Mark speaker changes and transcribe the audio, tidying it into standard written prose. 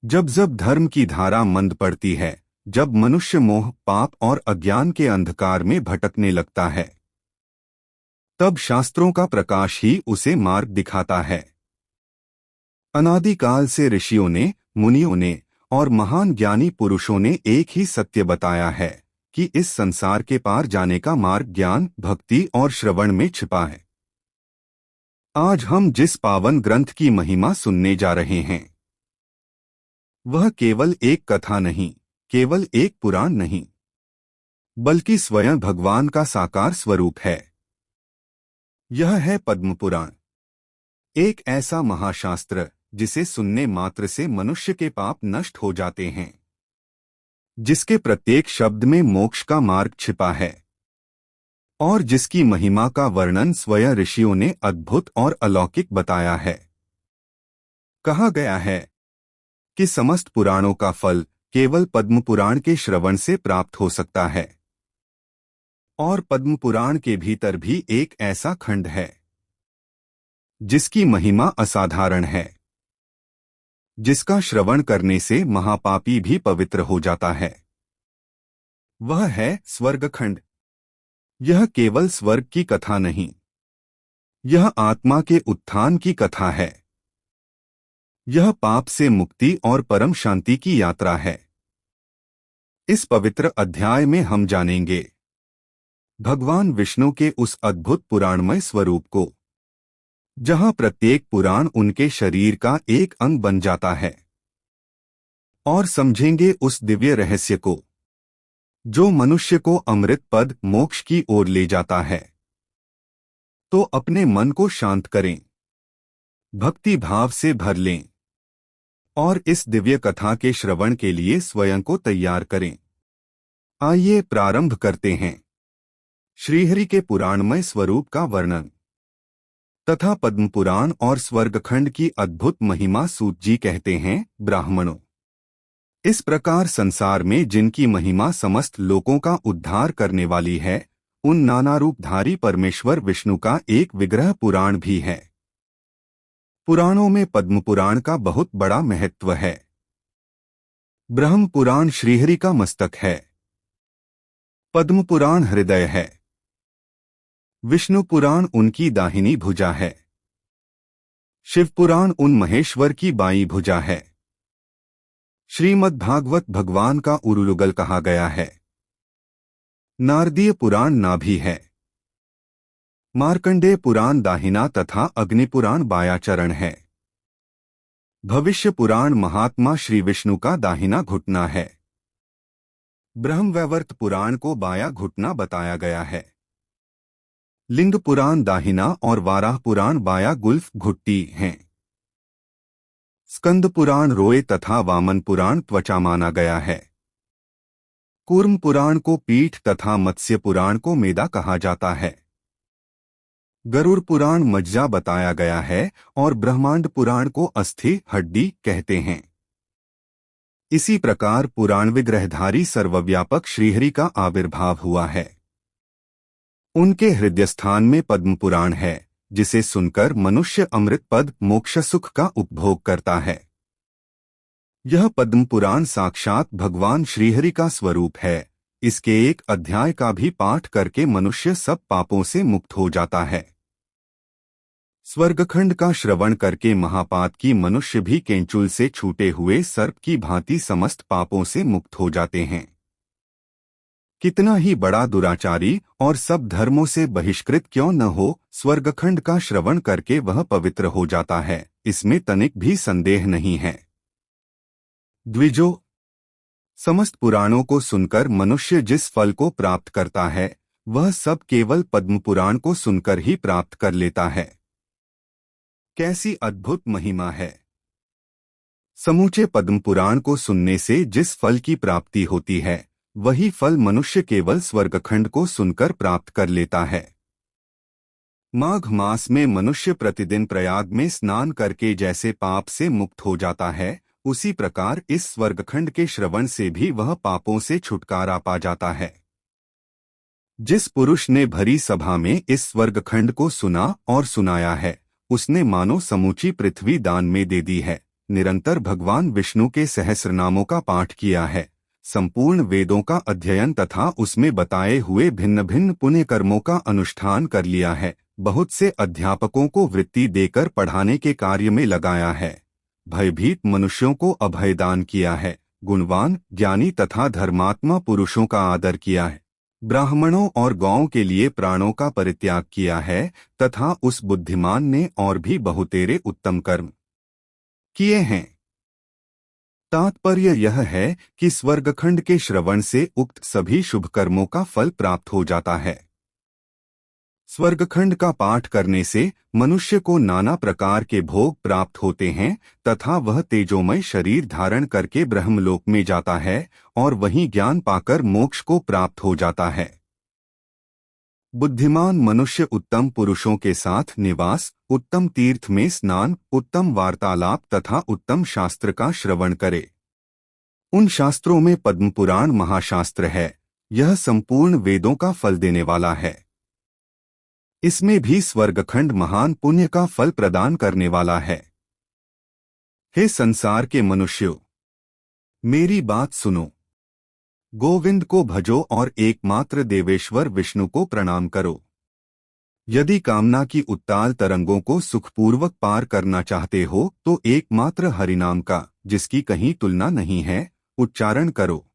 Speaker 1: जब जब धर्म की धारा मंद पड़ती है, जब मनुष्य मोह, पाप और अज्ञान के अंधकार में भटकने लगता है, तब शास्त्रों का प्रकाश ही उसे मार्ग दिखाता है। अनादिकाल से ऋषियों ने, मुनियों ने और महान ज्ञानी पुरुषों ने एक ही सत्य बताया है कि इस संसार के पार जाने का मार्ग ज्ञान, भक्ति और श्रवण में छिपा है। आज हम जिस पावन ग्रंथ की महिमा सुनने जा रहे हैं, वह केवल एक कथा नहीं, केवल एक पुराण नहीं, बल्कि स्वयं भगवान का साकार स्वरूप है। यह है पद्म पुराण, एक ऐसा महाशास्त्र जिसे सुनने मात्र से मनुष्य के पाप नष्ट हो जाते हैं, जिसके प्रत्येक शब्द में मोक्ष का मार्ग छिपा है और जिसकी महिमा का वर्णन स्वयं ऋषियों ने अद्भुत और अलौकिक बताया है। कहा गया है कि समस्त पुराणों का फल केवल पद्म पुराण के श्रवण से प्राप्त हो सकता है। और पद्म पुराण के भीतर भी एक ऐसा खंड है जिसकी महिमा असाधारण है, जिसका श्रवण करने से महापापी भी पवित्र हो जाता है। वह है स्वर्गखंड। यह केवल स्वर्ग की कथा नहीं, यह आत्मा के उत्थान की कथा है। यह पाप से मुक्ति और परम शांति की यात्रा है। इस पवित्र अध्याय में हम जानेंगे भगवान विष्णु के उस अद्भुत पुराणमय स्वरूप को, जहां प्रत्येक पुराण उनके शरीर का एक अंग बन जाता है, और समझेंगे उस दिव्य रहस्य को जो मनुष्य को अमृत पद मोक्ष की ओर ले जाता है। तो अपने मन को शांत करें, भक्ति भाव से भर लें और इस दिव्य कथा के श्रवण के लिए स्वयं को तैयार करें। आइए प्रारंभ करते हैं श्रीहरि के पुराणमय स्वरूप का वर्णन तथा पद्म पुराण और स्वर्गखंड की अद्भुत महिमा। सूत जी कहते हैं, ब्राह्मणों, इस प्रकार संसार में जिनकी महिमा समस्त लोकों का उद्धार करने वाली है, उन नाना रूपधारी परमेश्वर विष्णु का एक विग्रह पुराण भी है। पुराणों में पद्म पुराण का बहुत बड़ा महत्व है। ब्रह्म पुराण श्रीहरि का मस्तक है, पद्म पुराण हृदय है, विष्णु पुराण उनकी दाहिनी भुजा है, शिव पुराण उन महेश्वर की बाईं भुजा है, श्रीमद् भागवत भगवान का उरुलुगल कहा गया है, नारदीय पुराण नाभि है, मार्कंडेय पुराण दाहिना तथा अग्नि पुराण बायां चरण है, भविष्य पुराण महात्मा श्री विष्णु का दाहिना घुटना है, ब्रह्मवैवर्त पुराण को बायां घुटना बताया गया है, लिंग पुराण दाहिना और वाराह पुराण बायां गुल्फ घुट्टी हैं। स्कंद पुराण रोए तथा वामन पुराण त्वचा माना गया है। कूर्म पुराण को पीठ तथा मत्स्य पुराण को मेदा कहा जाता है। गरुड़ पुराण मज्जा बताया गया है और ब्रह्मांड पुराण को अस्थि, हड्डी कहते हैं। इसी प्रकार पुराण विग्रहधारी सर्वव्यापक श्रीहरि का आविर्भाव हुआ है। उनके हृदय स्थान में पद्म पुराण है, जिसे सुनकर मनुष्य अमृत पद मोक्ष सुख का उपभोग करता है। यह पद्म पुराण साक्षात भगवान श्रीहरि का स्वरूप है। इसके एक अध्याय का भी पाठ करके मनुष्य सब पापों से मुक्त हो जाता है। स्वर्गखंड का श्रवण करके महापात की मनुष्य भी केंचुल से छूटे हुए सर्प की भांति समस्त पापों से मुक्त हो जाते हैं। कितना ही बड़ा दुराचारी और सब धर्मों से बहिष्कृत क्यों न हो, स्वर्गखंड का श्रवण करके वह पवित्र हो जाता है, इसमें तनिक भी संदेह नहीं है। द्विजो, समस्त पुराणों को सुनकर मनुष्य जिस फल को प्राप्त करता है, वह सब केवल पद्म पुराण को सुनकर ही प्राप्त कर लेता है। कैसी अद्भुत महिमा है! समूचे पद्म पुराण को सुनने से जिस फल की प्राप्ति होती है, वही फल मनुष्य केवल स्वर्गखंड को सुनकर प्राप्त कर लेता है। माघ मास में मनुष्य प्रतिदिन प्रयाग में स्नान करके जैसे पाप से मुक्त हो जाता है, उसी प्रकार इस स्वर्गखंड के श्रवण से भी वह पापों से छुटकारा पा जाता है। जिस पुरुष ने भरी सभा में इस स्वर्गखंड को सुना और सुनाया है, उसने मानो समूची पृथ्वी दान में दे दी है, निरंतर भगवान विष्णु के सहस्रनामों का पाठ किया है, संपूर्ण वेदों का अध्ययन तथा उसमें बताए हुए भिन्न भिन्न पुण्य कर्मों का अनुष्ठान कर लिया है, बहुत से अध्यापकों को वृत्ति देकर पढ़ाने के कार्य में लगाया है, भयभीत मनुष्यों को अभयदान किया है, गुणवान ज्ञानी तथा धर्मात्मा पुरुषों का आदर किया है, ब्राह्मणों और गौओं के लिए प्राणों का परित्याग किया है तथा उस बुद्धिमान ने और भी बहुतेरे उत्तम कर्म किए हैं। तात्पर्य यह है कि स्वर्गखंड के श्रवण से उक्त सभी शुभ कर्मों का फल प्राप्त हो जाता है। स्वर्गखंड का पाठ करने से मनुष्य को नाना प्रकार के भोग प्राप्त होते हैं तथा वह तेजोमय शरीर धारण करके ब्रह्मलोक में जाता है और वहीं ज्ञान पाकर मोक्ष को प्राप्त हो जाता है। बुद्धिमान मनुष्य उत्तम पुरुषों के साथ निवास, उत्तम तीर्थ में स्नान, उत्तम वार्तालाप तथा उत्तम शास्त्र का श्रवण करे। उन शास्त्रों में पद्म पुराण महाशास्त्र है, यह संपूर्ण वेदों का फल देने वाला है। इसमें भी स्वर्गखंड महान पुण्य का फल प्रदान करने वाला है। हे संसार के मनुष्यों, मेरी बात सुनो। गोविंद को भजो और एकमात्र देवेश्वर विष्णु को प्रणाम करो। यदि कामना की उत्ताल तरंगों को सुखपूर्वक पार करना चाहते हो तो एकमात्र हरिनाम का, जिसकी कहीं तुलना नहीं है, उच्चारण करो।